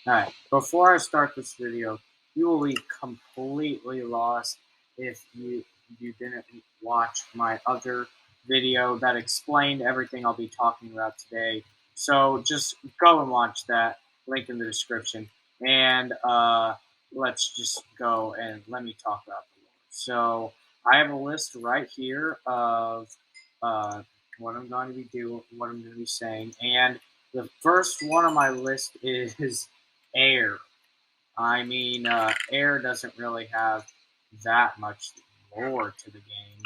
Alright, before I start this video, you will be completely lost if you didn't watch my other video that explained everything I'll be talking about today. So just go and watch that, link in the description, and let's just go and let me talk about the lore. So I have a list right here of uh, what I'm going to be doing, what I'm going to be saying, and the first one on my list is air. I mean, air doesn't really have that much lore to the game.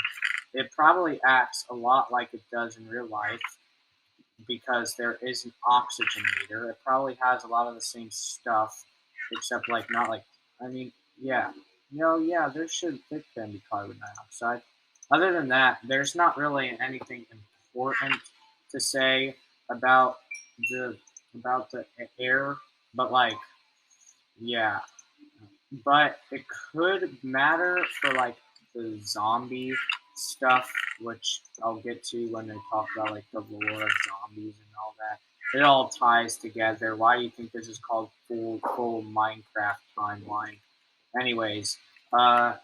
It probably acts a lot like it does in real life because there is an oxygen meter. It probably has a lot of the same stuff, except like not like. I mean, yeah, yeah, there can be carbon dioxide. Other than that, there's not really anything important to say about the the air, but like yeah, but it could matter for like the zombie stuff, which I'll get to when I talk about like the lore of zombies and all that. It all ties together. Why do you think this is called full Minecraft timeline? Anyways, uh,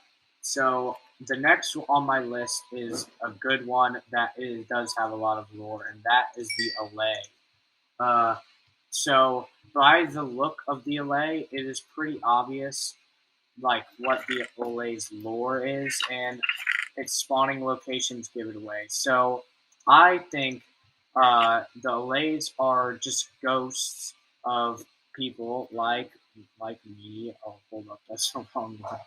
so the next on my list is a good one that does have a lot of lore, and that is the Allay. Uh, so by the look of the Allay, it is pretty obvious like what the Olay's lore is, and its spawning locations give it away. So I think the Olays are just ghosts of people like me. Oh, hold up, that's the wrong one.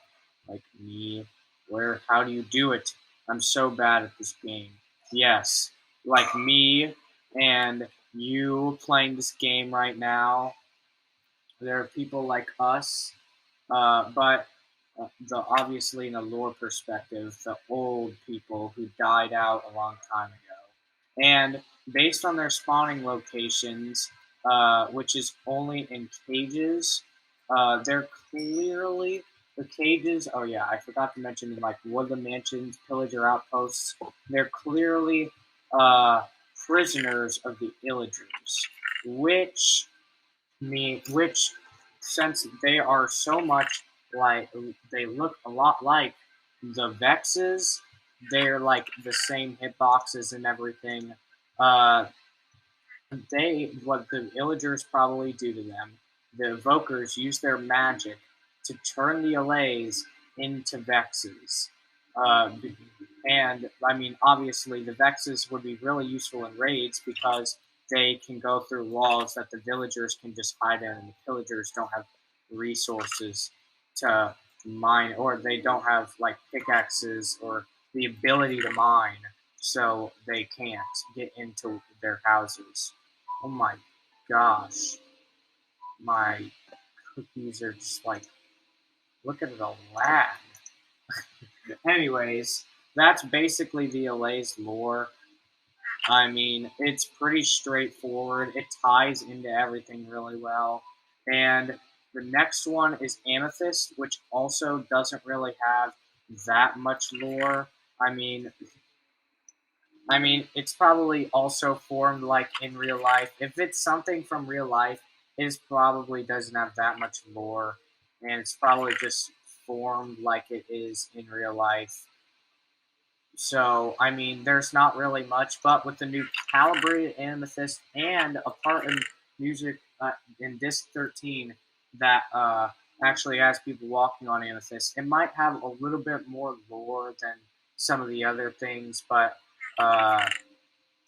Like me. Where? How do you do it? I'm so bad at this game. Yes, like me and you playing this game right now. There are people like us, but the obviously in a lore perspective, the old people who died out a long time ago, and based on their spawning locations, which is only in cages, they're clearly the cages. Oh yeah, I forgot to mention like woodland mansions, pillager outposts. They're clearly uh, prisoners of the illagers, which which since they are so much like they look a lot like the Vexes, they're like the same hitboxes and everything. Uh, they what the Illagers probably do to them. The Evokers use their magic to turn the Allays into Vexes. Uh, and I mean, obviously, the Vexes would be really useful in raids because they can go through walls that the villagers can just hide in, and the pillagers don't have resources to mine, or they don't have like pickaxes or the ability to mine, so they can't get into their houses. Oh my gosh, my cookies are just like, look at the lag. Anyways, that's basically the Allays lore. I mean, it's pretty straightforward. It ties into everything really well. And the next one is Amethyst, which also doesn't really have that much lore. I mean, it's probably also formed like in real life. If it's something from real life, it probably doesn't have that much lore, and it's probably just formed like it is in real life. So, I mean, there's not really much, but with the new calibrated amethyst and a part in music in disc 13 that actually has people walking on amethyst, it might have a little bit more lore than some of the other things, but uh,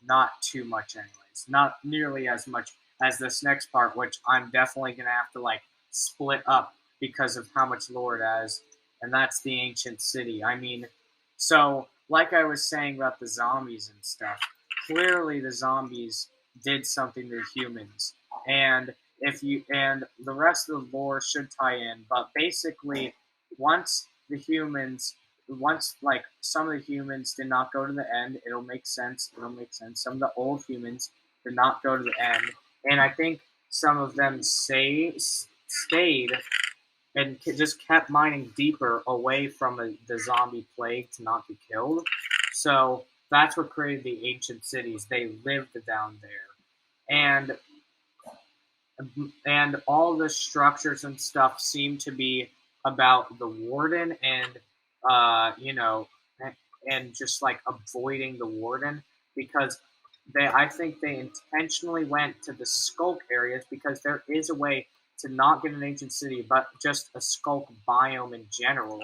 not too much, anyways. Not nearly as much as this next part, which I'm definitely going to have to like split up because of how much lore it has, and that's the ancient city. I mean, so like I was saying about the zombies and stuff, clearly the zombies did something to humans, and if you and the rest of the lore should tie in, but basically, once the humans once like some of the humans did not go to the end, it'll make sense. It'll make sense. Some of the old humans did not go to the end, and I think some of them stayed and just kept mining deeper away from the zombie plague to not be killed. So that's what created the ancient cities. They lived down there, and and all the structures and stuff seem to be about the warden and you know, and just like avoiding the warden because I think they intentionally went to the skulk areas because there is a way to not get an ancient city, but just a skulk biome in general.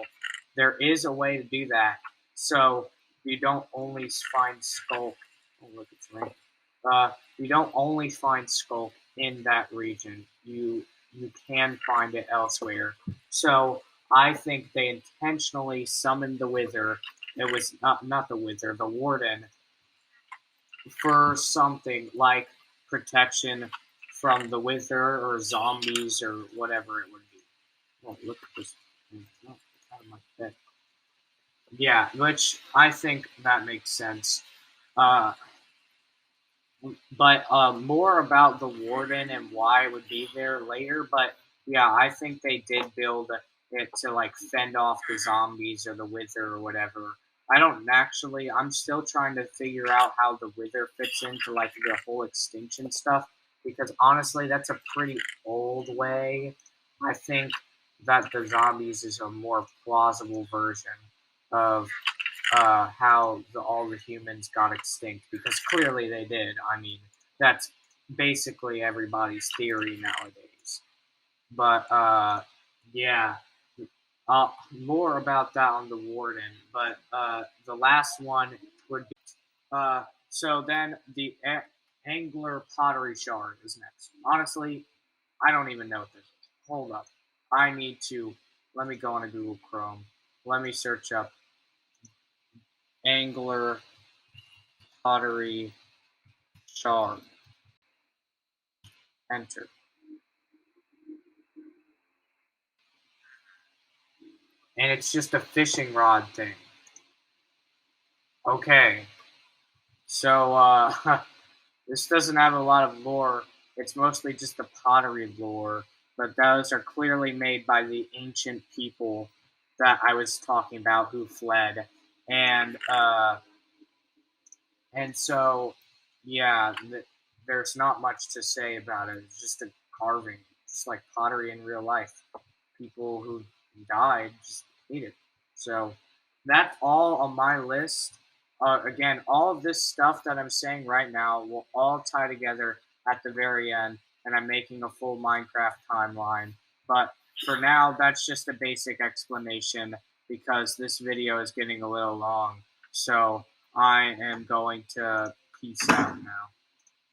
There is a way to do that, so you don't only find skulk. Oh, look, it's raining. You don't only find skulk in that region. You can find it elsewhere. So I think they intentionally summoned the Wither. It was not the Wither, the Warden, for something like protection from the Wither or zombies or whatever it would be. Oh, look at this. Oh, out of my bed. Yeah, which I think that makes sense. Uh, but more about the warden and why it would be there later. But yeah, I think they did build it to like fend off the zombies or the wither or whatever. I don't actually. I'm still trying to figure out how the wither fits into like the whole extinction stuff because honestly, that's a pretty old way. I think that the zombies is a more plausible version of how all the humans got extinct because clearly they did. I mean, that's basically everybody's theory nowadays. But yeah, more about that on the warden. But the last one would be so then the angler pottery shard is next. Honestly, I don't even know what this is. Hold up, I need to. Let me go on a Google Chrome. Let me search up angler pottery shard. Enter. And it's just a fishing rod thing. Okay. So this doesn't have a lot of lore. It's mostly just the pottery lore, but those are clearly made by the ancient people that I was talking about who fled. And so yeah, there's not much to say about it. It's just a carving, just like pottery in real life. People who died just ate it. So that's all on my list. Again, all of this stuff that I'm saying right now will all tie together at the very end, and I'm making a full Minecraft timeline. But for now, that's just a basic explanation because this video is getting a little long. So I am going to peace out now.